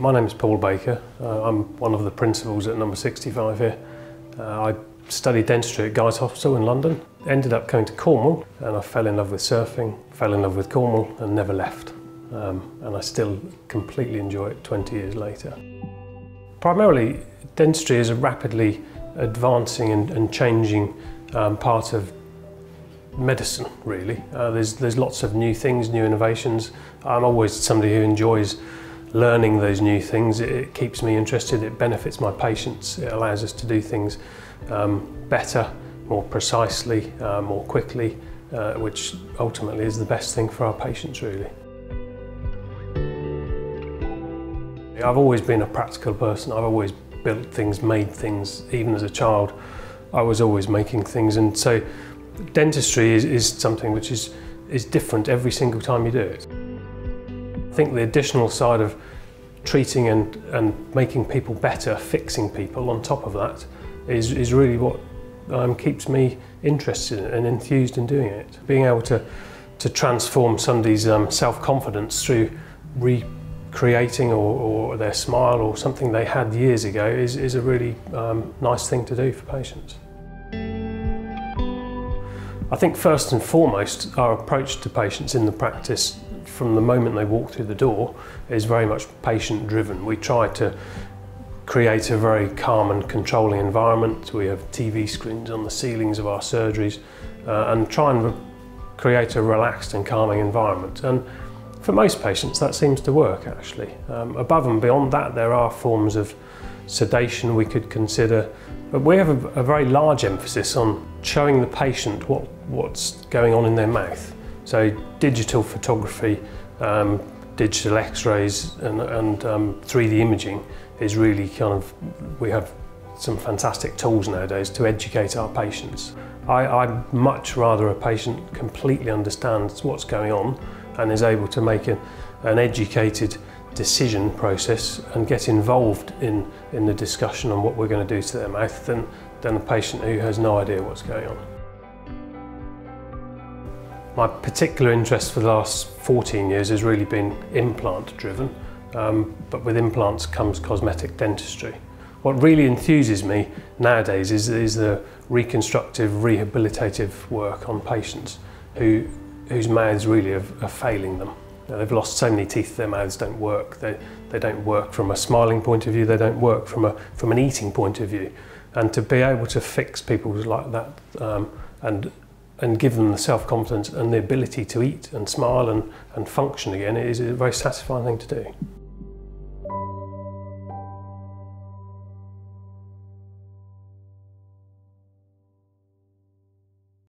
My name is Paul Baker. I'm one of the principals at No.65 here. I studied dentistry at Guy's Hospital in London. Ended up going to Cornwall and I fell in love with surfing, fell in love with Cornwall and never left. And I still completely enjoy it 20 years later. Primarily, dentistry is a rapidly advancing and changing part of medicine, really. There's lots of new things, new innovations. I'm always somebody who enjoys learning those new things. It keeps me interested, it benefits my patients, it allows us to do things better, more precisely, more quickly, which ultimately is the best thing for our patients, really. I've always been a practical person. I've always built things, made things. Even as a child, I was always making things, and so dentistry is something which is different every single time you do it. I think the additional side of treating and making people better, fixing people on top of that, is really what keeps me interested and enthused in doing it. Being able to transform somebody's self-confidence through recreating or their smile or something they had years ago is a really nice thing to do for patients. I think first and foremost, our approach to patients in the practice from the moment they walk through the door is very much patient-driven. We try to create a very calm and controlling environment. We have TV screens on the ceilings of our surgeries and try and create a relaxed and calming environment. And for most patients that seems to work, actually. Above and beyond that, there are forms of sedation we could consider, but we have a very large emphasis on showing the patient what's going on in their mouth. So digital photography, digital x-rays and 3D imaging is really we have some fantastic tools nowadays to educate our patients. I'd much rather a patient completely understands what's going on and is able to make an educated decision process and get involved in the discussion on what we're going to do to their mouth than a patient who has no idea what's going on. My particular interest for the last 14 years has really been implant driven, but with implants comes cosmetic dentistry. What really enthuses me nowadays is the reconstructive, rehabilitative work on patients whose mouths really are failing them. They've lost so many teeth, their mouths don't work. They don't work from a smiling point of view, they don't work from an eating point of view. And to be able to fix people like that and give them the self-confidence and the ability to eat and smile and function again is a very satisfying thing to do.